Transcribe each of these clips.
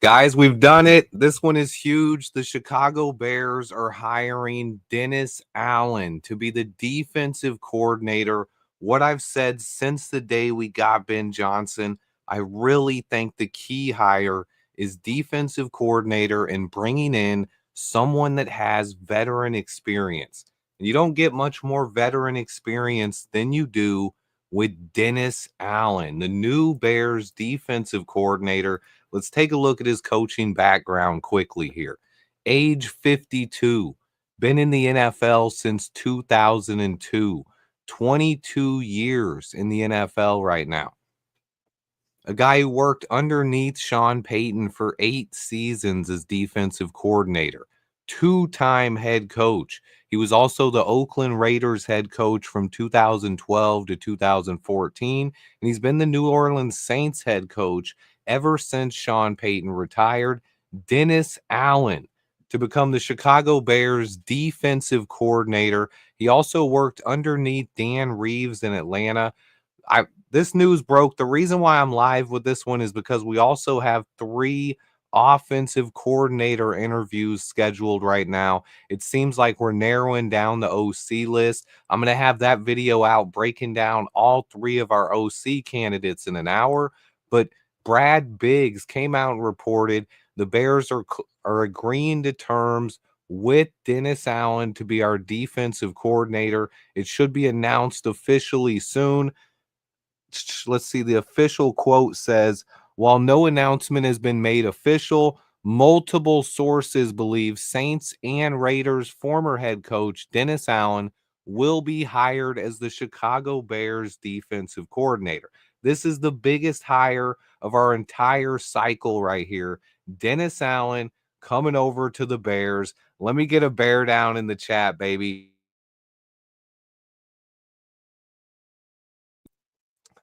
Guys, we've done it. This one is huge. The Chicago Bears are hiring Dennis Allen to be the defensive coordinator. What I've said since the day we got Ben Johnson, I really think the key hire is defensive coordinator and bringing in someone that has veteran experience. And you don't get much more veteran experience than you do with Dennis Allen, the new Bears defensive coordinator. Let's take a look at his coaching background quickly here. Age 52, been in the NFL since 2002, 22 years in the NFL right now. A guy who worked underneath Sean Payton for 8 seasons as defensive coordinator, two-time head coach. He was also the Oakland Raiders head coach from 2012 to 2014, and he's been the New Orleans Saints head coach ever since Sean Payton retired. Dennis Allen to become the Chicago Bears defensive coordinator. He also worked underneath Dan Reeves in Atlanta. This news broke. The reason why I'm live with this one is because we also have 3 offensive coordinator interviews scheduled right now. It seems like we're narrowing down the OC list. I'm going to have that video out breaking down all 3 of our OC candidates in an hour. But Brad Biggs came out and reported the Bears are agreeing to terms with Dennis Allen to be our defensive coordinator. It should be announced officially soon. Let's see, the official quote says, while no announcement has been made official, multiple sources believe Saints and Raiders former head coach Dennis Allen will be hired as the Chicago Bears defensive coordinator. This is the biggest hire of our entire cycle right here. Dennis Allen coming over to the Bears. Let me get a bear down in the chat, baby.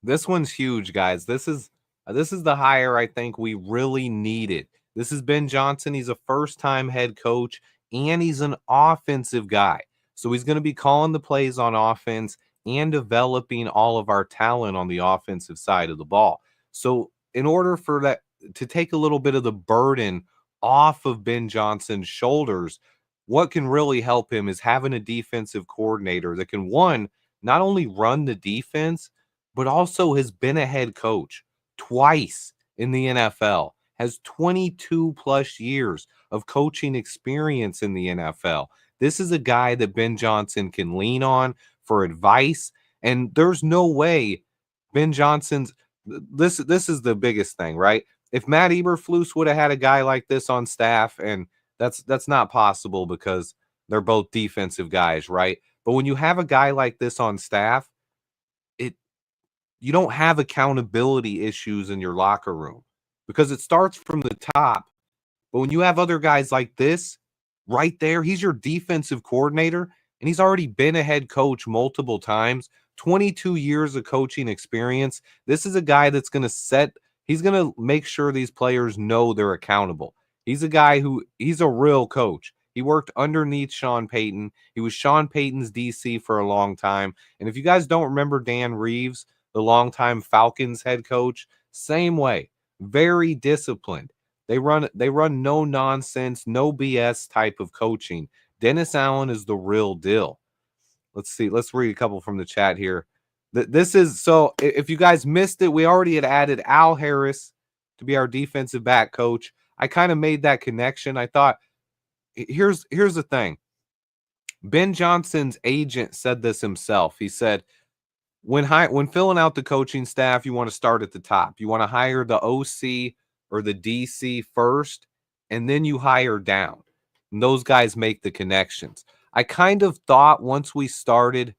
This one's huge, guys. This is the hire I think we really needed. This is Ben Johnson. He's a first-time head coach, and he's an offensive guy. So he's going to be calling the plays on offense and developing all of our talent on the offensive side of the ball. So in order for that to take a little bit of the burden off of Ben Johnson's shoulders, what can really help him is having a defensive coordinator that can, one, not only run the defense, but also has been a head coach twice in the NFL, has 22 plus years of coaching experience in the NFL. This is a guy that Ben Johnson can lean on for advice, and there's no way Ben Johnson's this is the biggest thing, right? If Matt Eberflus would have had a guy like this on staff, and that's not possible because they're both defensive guys, right? But when you have a guy like this on staff, you don't have accountability issues in your locker room because it starts from the top. But when you have other guys like this right there, he's your defensive coordinator, and he's already been a head coach multiple times, 22 years of coaching experience. This is a guy that's going to he's going to make sure these players know they're accountable. He's a guy he's a real coach. He worked underneath Sean Payton. He was Sean Payton's DC for a long time. And if you guys don't remember Dan Reeves, the longtime Falcons head coach, same way, very disciplined. They run no nonsense, no BS type of coaching. Dennis Allen is the real deal. Let's see. Let's read a couple from the chat here. This is so if you guys missed it, we already had added Al Harris to be our defensive back coach. I kind of made that connection. I thought here's the thing. Ben Johnson's agent said this himself. He said, when filling out the coaching staff, you want to start at the top. You want to hire the OC or the DC first, and then you hire down. And those guys make the connections. I kind of thought once we started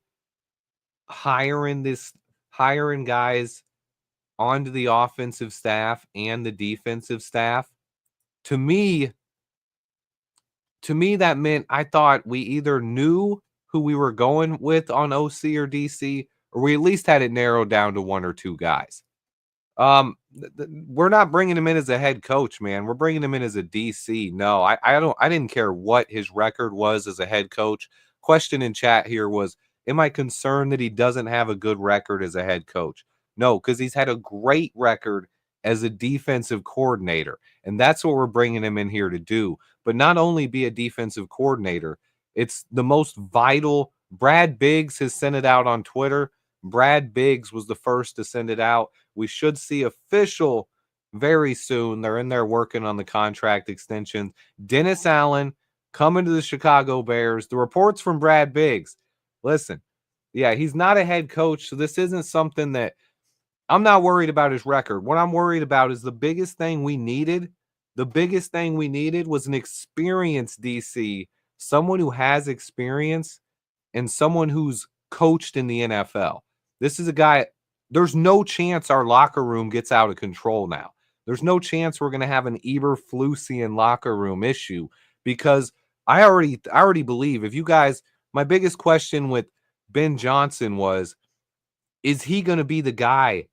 hiring guys onto the offensive staff and the defensive staff, to me that meant I thought we either knew who we were going with on OC or DC, or we at least had it narrowed down to 1 or 2 guys. We're not bringing him in as a head coach, man. We're bringing him in as a DC. No, I didn't care what his record was as a head coach. Question in chat here was, am I concerned that he doesn't have a good record as a head coach? No, because he's had a great record as a defensive coordinator. And that's what we're bringing him in here to do. But not only be a defensive coordinator, it's the most vital. Brad Biggs has sent it out on Twitter. Brad Biggs was the first to send it out. We should see official very soon. They're in there working on the contract extension. Dennis Allen coming to the Chicago Bears. The reports from Brad Biggs. Listen, yeah, he's not a head coach, so this isn't something that I'm not worried about his record. What I'm worried about is the biggest thing we needed. The biggest thing we needed was an experienced DC, someone who has experience and someone who's coached in the NFL. This is a guy, there's no chance our locker room gets out of control now. There's no chance we're going to have an Eberflusian locker room issue because I already believe if you guys, my biggest question with Ben Johnson was, is he going to be the guy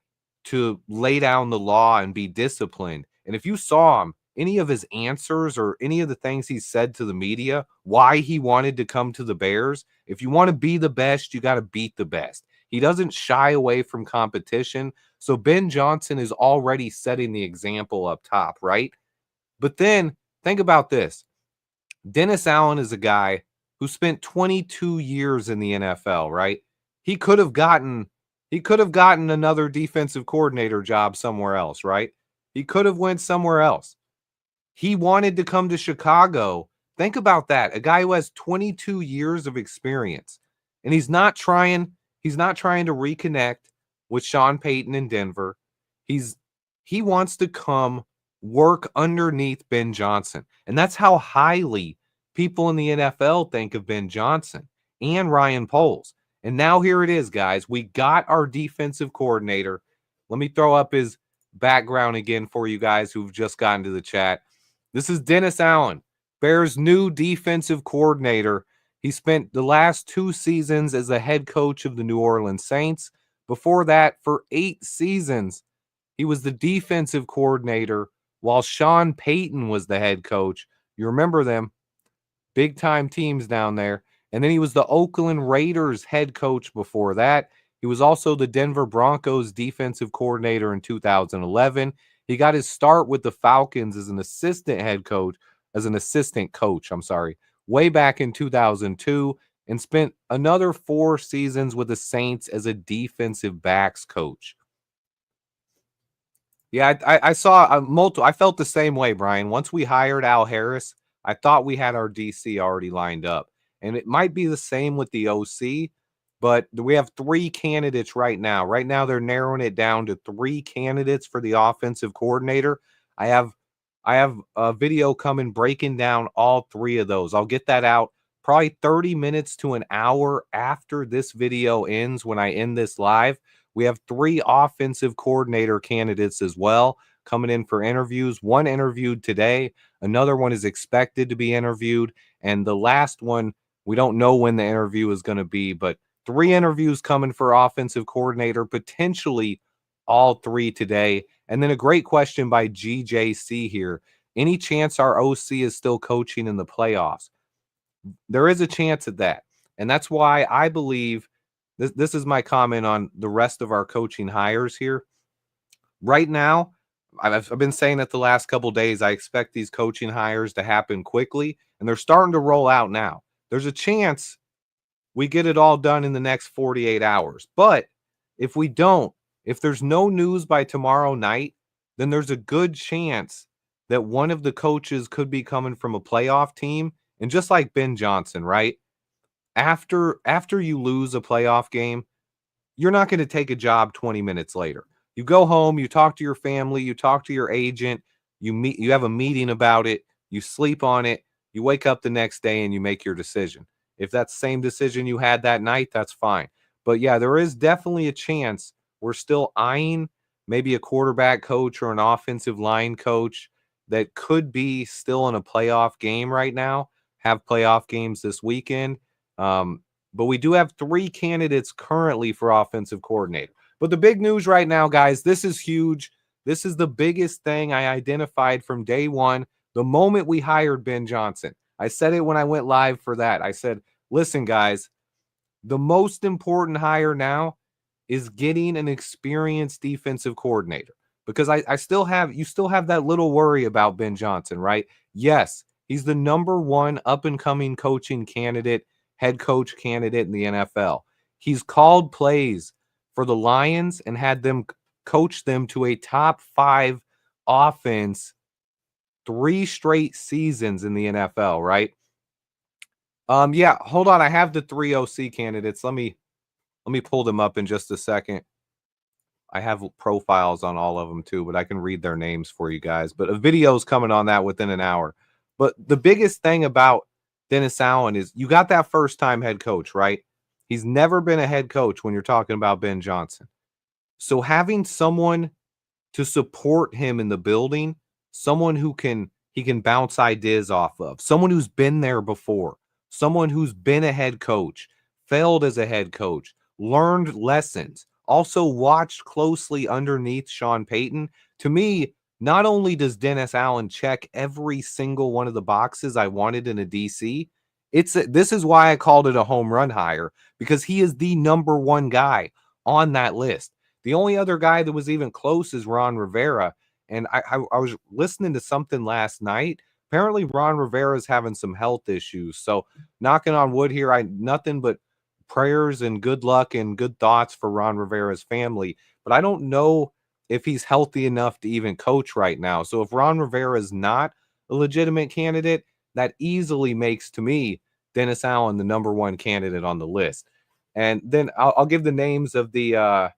to lay down the law and be disciplined? And if you saw him, any of his answers or any of the things he said to the media, why he wanted to come to the Bears, if you want to be the best, you got to beat the best. He doesn't shy away from competition. So Ben Johnson is already setting the example up top, right? But then think about this. Dennis Allen is a guy who spent 22 years in the NFL, right? He could have gotten another defensive coordinator job somewhere else, right? He could have went somewhere else. He wanted to come to Chicago. Think about that. A guy who has 22 years of experience. And he's not trying to reconnect with Sean Payton in Denver. He wants to come work underneath Ben Johnson. And that's how highly people in the NFL think of Ben Johnson and Ryan Poles. And now here it is, guys. We got our defensive coordinator. Let me throw up his background again for you guys who've just gotten to the chat. This is Dennis Allen, Bears' new defensive coordinator. He spent the last 2 seasons as the head coach of the New Orleans Saints. Before that, for 8 seasons, he was the defensive coordinator while Sean Payton was the head coach. You remember them, big-time teams down there. And then he was the Oakland Raiders head coach before that. He was also the Denver Broncos defensive coordinator in 2011. He got his start with the Falcons as an assistant coach, way back in 2002, and spent another 4 seasons with the Saints as a defensive backs coach. Yeah, I saw multiple. I felt the same way, Brian. Once we hired Al Harris, I thought we had our DC already lined up. And it might be the same with the OC, but we have 3 candidates right now. Right now, they're narrowing it down to 3 candidates for the offensive coordinator. I have a video coming breaking down all 3 of those. I'll get that out probably 30 minutes to an hour after this video ends when I end this live. We have 3 offensive coordinator candidates as well coming in for interviews. One interviewed today. Another one is expected to be interviewed. And the last one, we don't know when the interview is going to be, but 3 interviews coming for offensive coordinator, potentially all 3 today. And then a great question by GJC here. Any chance our OC is still coaching in the playoffs? There is a chance at that. And that's why I believe this is my comment on the rest of our coaching hires here. Right now, I've been saying it the last couple days, I expect these coaching hires to happen quickly, and they're starting to roll out now. There's a chance we get it all done in the next 48 hours. But if we don't, if there's no news by tomorrow night, then there's a good chance that one of the coaches could be coming from a playoff team. And just like Ben Johnson, right? After you lose a playoff game, you're not going to take a job 20 minutes later. You go home, you talk to your family, you talk to your agent, you have a meeting about it, you sleep on it, you wake up the next day and you make your decision. If that's the same decision you had that night, that's fine. But yeah, there is definitely a chance we're still eyeing maybe a quarterback coach or an offensive line coach that could be still in a playoff game right now, have playoff games this weekend. But we do have 3 candidates currently for offensive coordinator. But the big news right now, guys, this is huge. This is the biggest thing I identified from day one, the moment we hired Ben Johnson. I said it when I went live for that. I said, listen, guys, the most important hire now is getting an experienced defensive coordinator. because I still have you still have that little worry about Ben Johnson, right? Yes, he's the number one up and coming coaching candidate, head coach candidate in the NFL. He's called plays for the Lions and had them coach them to a top 5 offense 3 straight seasons in the NFL, right? Yeah, hold on. I have the 3 OC candidates. Let me pull them up in just a second. I have profiles on all of them too, but I can read their names for you guys. But a video is coming on that within an hour. But the biggest thing about Dennis Allen is you got that first time head coach, right? He's never been a head coach when you're talking about Ben Johnson. So having someone to support him in the building, someone who he can bounce ideas off of, someone who's been there before, someone who's been a head coach, failed as a head coach, learned lessons, also watched closely underneath Sean Payton. To me, not only does Dennis Allen check every single one of the boxes I wanted in a DC, this is why I called it a home run hire, because he is the number one guy on that list. The only other guy that was even close is Ron Rivera. And I was listening to something last night. Apparently, Ron Rivera is having some health issues. So, knocking on wood here, nothing but prayers and good luck and good thoughts for Ron Rivera's family. But I don't know if he's healthy enough to even coach right now. So, if Ron Rivera is not a legitimate candidate, that easily makes, to me, Dennis Allen the number one candidate on the list. And then I'll give the names of the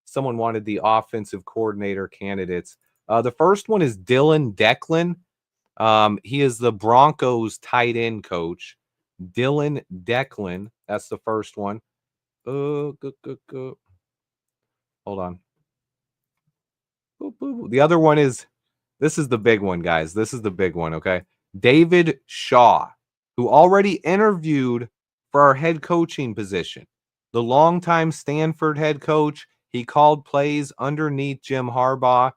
someone wanted the offensive coordinator candidates. The first one is Dylan Declan. He is the Broncos tight end coach. Dylan Declan. That's the first one. Hold on. The other one is, this is the big one, guys. This is the big one, okay? David Shaw, who already interviewed for our head coaching position. The longtime Stanford head coach. He called plays underneath Jim Harbaugh.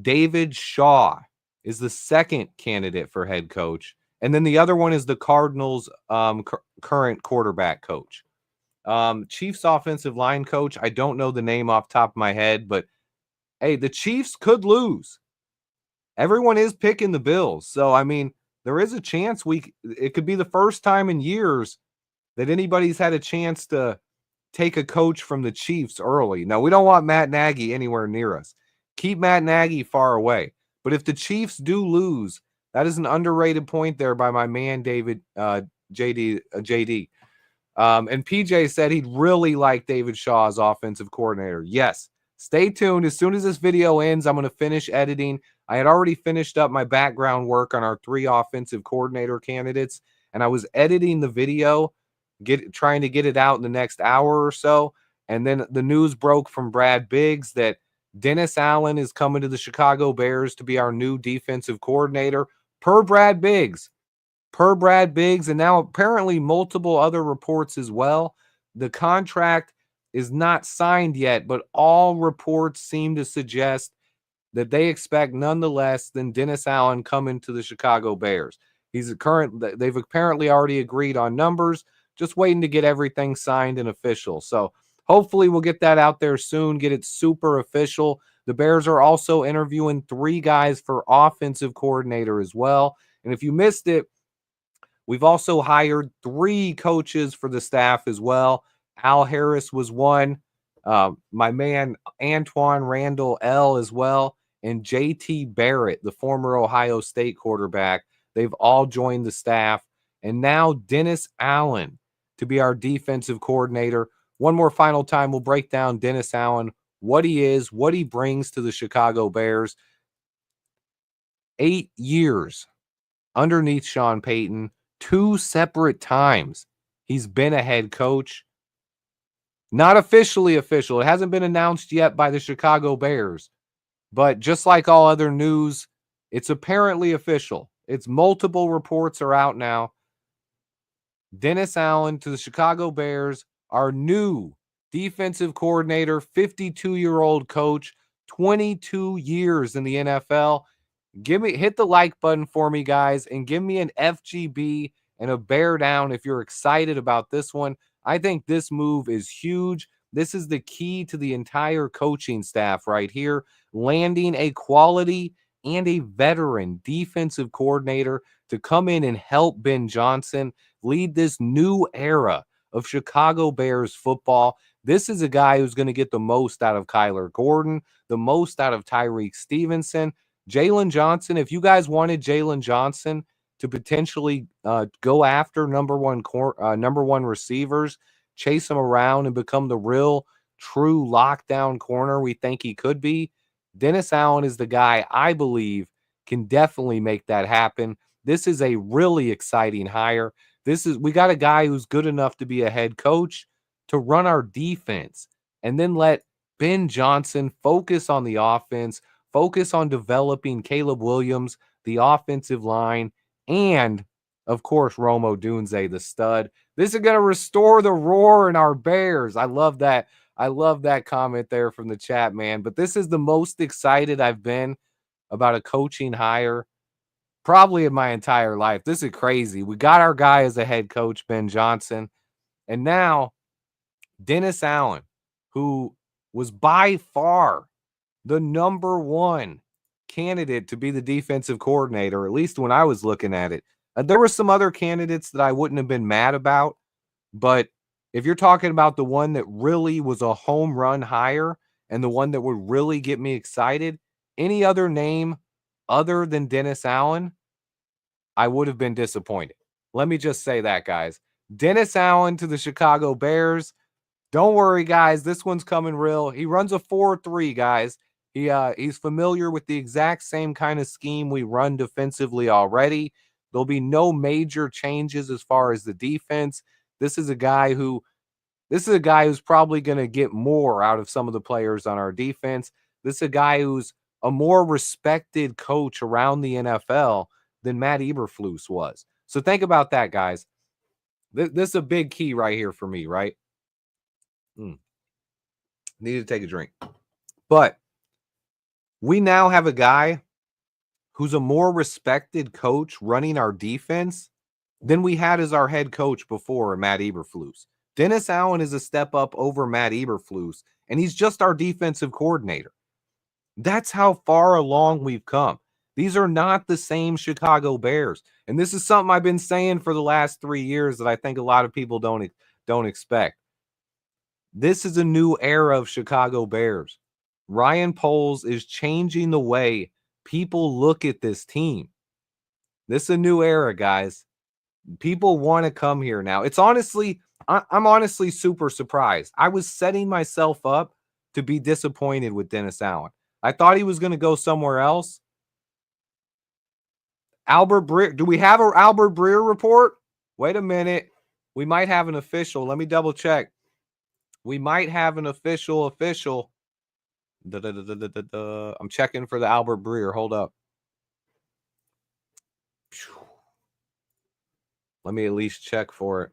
David Shaw is the second candidate for head coach. And then the other one is the Cardinals' current quarterback coach. Chiefs offensive line coach, I don't know the name off the top of my head, but hey, the Chiefs could lose. Everyone is picking the Bills. So, I mean, there is a chance it could be the first time in years that anybody's had a chance to take a coach from the Chiefs early. Now, we don't want Matt Nagy anywhere near us. Keep Matt Nagy far away. But if the Chiefs do lose, that is an underrated point there by my man, David JD. And PJ said he'd really like David Shaw as offensive coordinator. Yes. Stay tuned. As soon as this video ends, I'm going to finish editing. I had already finished up my background work on our 3 offensive coordinator candidates, and I was editing the video, trying to get it out in the next hour or so. And then the news broke from Brad Biggs that Dennis Allen is coming to the Chicago Bears to be our new defensive coordinator, per Brad Biggs. And now apparently multiple other reports as well. The contract is not signed yet, but all reports seem to suggest that they expect none the less than Dennis Allen coming to the Chicago Bears. They've apparently already agreed on numbers, just waiting to get everything signed and official. So hopefully we'll get that out there soon, get it super official. The Bears are also interviewing 3 guys for offensive coordinator as well. And if you missed it, we've also hired 3 coaches for the staff as well. Al Harris was one. My man Antoine Randall L as well. And JT Barrett, the former Ohio State quarterback. They've all joined the staff. And now Dennis Allen to be our defensive coordinator. One more final time, we'll break down Dennis Allen, what he is, what he brings to the Chicago Bears. 8 years underneath Sean Payton, 2 separate times he's been a head coach. Not officially official. It hasn't been announced yet by the Chicago Bears. But just like all other news, it's apparently official. It's multiple reports are out now. Dennis Allen to the Chicago Bears, our new defensive coordinator, 52-year-old coach, 22 years in the NFL. Hit the like button for me, guys, and give me an FGB and a bear down if you're excited about this one. I think this move is huge. This is the key to the entire coaching staff right here, landing a quality and a veteran defensive coordinator to come in and help Ben Johnson lead this new era of Chicago Bears football. This is a guy who's going to get the most out of Kyler Gordon, the most out of Tyreek Stevenson. Jalen Johnson, if you guys wanted Jalen Johnson to potentially go after number one receivers, chase him around and become the real true lockdown corner we think he could be, Dennis Allen is the guy I believe can definitely make that happen. This is a really exciting hire. We got a guy who's good enough to be a head coach, to run our defense, and then let Ben Johnson focus on the offense, focus on developing Caleb Williams, the offensive line, and of course, Rome Odunze, the stud. This is going to restore the roar in our Bears. I love that. I love that comment there from the chat, man. But this is the most excited I've been about a coaching hire probably in my entire life. This is crazy. We got our guy as a head coach, Ben Johnson. And now Dennis Allen, who was by far the number one candidate to be the defensive coordinator, at least when I was looking at it. There were some other candidates that I wouldn't have been mad about, but if you're talking about the one that really was a home run hire and the one that would really get me excited, any other name other than Dennis Allen, I would have been disappointed. Let me just say that, guys. Dennis Allen to the Chicago Bears. Don't worry, guys. This one's coming real. He runs a 4-3, guys. He's familiar with the exact same kind of scheme we run defensively already. There'll be no major changes as far as the defense. This is a guy who's probably going to get more out of some of the players on our defense. This is a guy who's a more respected coach around the NFL than Matt Eberflus was. So think about that, guys. This is a big key right here for me, right? Need to take a drink. But we now have a guy who's a more respected coach running our defense than we had as our head coach before, Matt Eberflus. Dennis Allen is a step up over Matt Eberflus, and he's just our defensive coordinator. That's how far along we've come. These are not the same Chicago Bears. And this is something I've been saying for the last 3 years that I think a lot of people don't expect. This is a new era of Chicago Bears. Ryan Poles is changing the way people look at this team. This is a new era, guys. People want to come here now. I'm honestly super surprised. I was setting myself up to be disappointed with Dennis Allen. I thought he was going to go somewhere else. Albert Breer. Do we have an Albert Breer report? Wait a minute. We might have an official. Let me double check. We might have an official. I'm checking for the Albert Breer. Hold up. Let me at least check for it.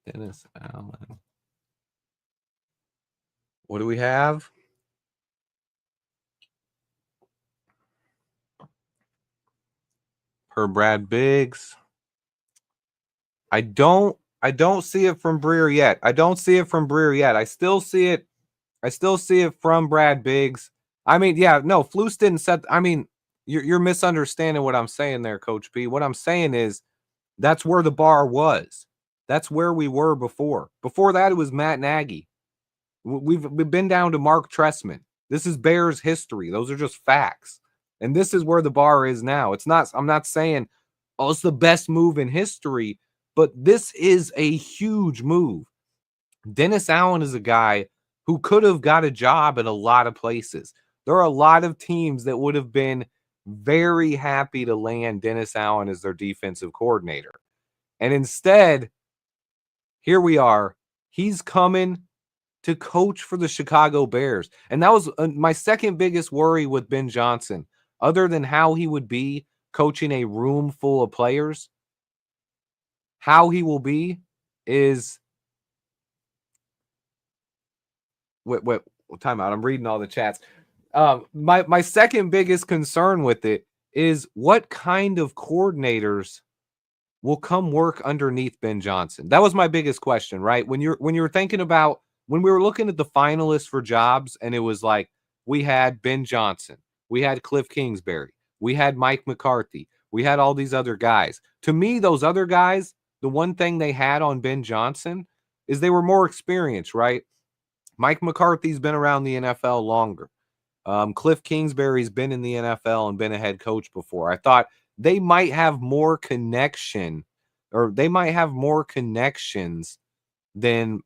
Dennis Allen. What do we have? Per Brad Biggs. I don't see it from Breer yet. I still see it from Brad Biggs. I mean, yeah, no, Flus didn't set. I mean, you're misunderstanding what I'm saying there, Coach B. What I'm saying is that's where the bar was. That's where we were before. Before that, it was Matt Nagy. We've been down to Mark Trestman. This is Bears history. Those are just facts. And this is where the bar is now. I'm not saying, oh, it's the best move in history, but this is a huge move. Dennis Allen is a guy who could have got a job at a lot of places. There are a lot of teams that would have been very happy to land Dennis Allen as their defensive coordinator. And instead, here we are. He's coming to coach for the Chicago Bears. And that was my second biggest worry with Ben Johnson, other than how he would be coaching a room full of players. How he will be is wait, time out. I'm reading all the chats. My second biggest concern with it is what kind of coordinators will come work underneath Ben Johnson. That was my biggest question, right? When you're thinking about when we were looking at the finalists for jobs, and it was like we had Ben Johnson, we had Cliff Kingsbury, we had Mike McCarthy, we had all these other guys. To me, those other guys, the one thing they had on Ben Johnson is they were more experienced, right? Mike McCarthy's been around the NFL longer. Cliff Kingsbury's been in the NFL and been a head coach before. I thought they might have more connection, or they might have more connections than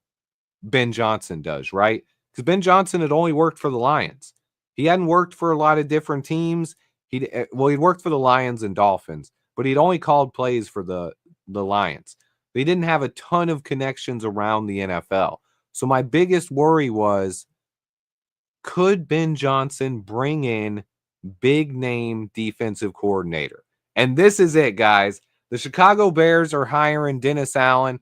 Ben Johnson does, right? Because Ben Johnson had only worked for the Lions. He hadn't worked for a lot of different teams. He'd worked for the Lions and Dolphins, but he'd only called plays for the Lions. They didn't have a ton of connections around the NFL. So my biggest worry was, could Ben Johnson bring in big name defensive coordinator? And this is it, guys. The Chicago Bears are hiring Dennis Allen.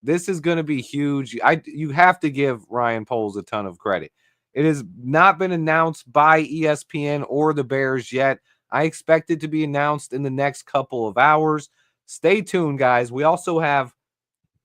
This is going to be huge. You have to give Ryan Poles a ton of credit. It has not been announced by ESPN or the Bears yet. I expect it to be announced in the next couple of hours. Stay tuned, guys. We also have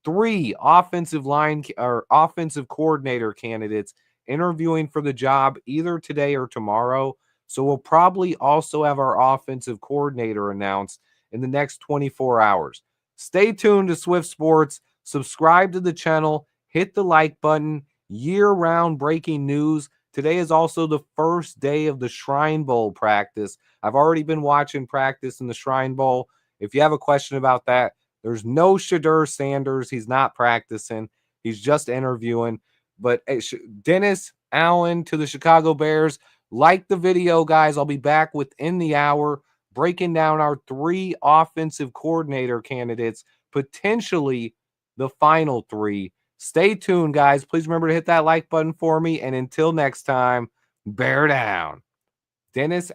3 offensive line or offensive coordinator candidates interviewing for the job either today or tomorrow. So we'll probably also have our offensive coordinator announced in the next 24 hours. Stay tuned to Swift Sports. Subscribe to the channel. Hit the like button. Year-round breaking news. Today is also the first day of the Shrine Bowl practice. I've already been watching practice in the Shrine Bowl. If you have a question about that, there's no Shedeur Sanders. He's not practicing. He's just interviewing. But Dennis Allen to the Chicago Bears. Like the video, guys. I'll be back within the hour breaking down our 3 offensive coordinator candidates, potentially the final 3. Stay tuned, guys. Please remember to hit that like button for me. And until next time, bear down. Dennis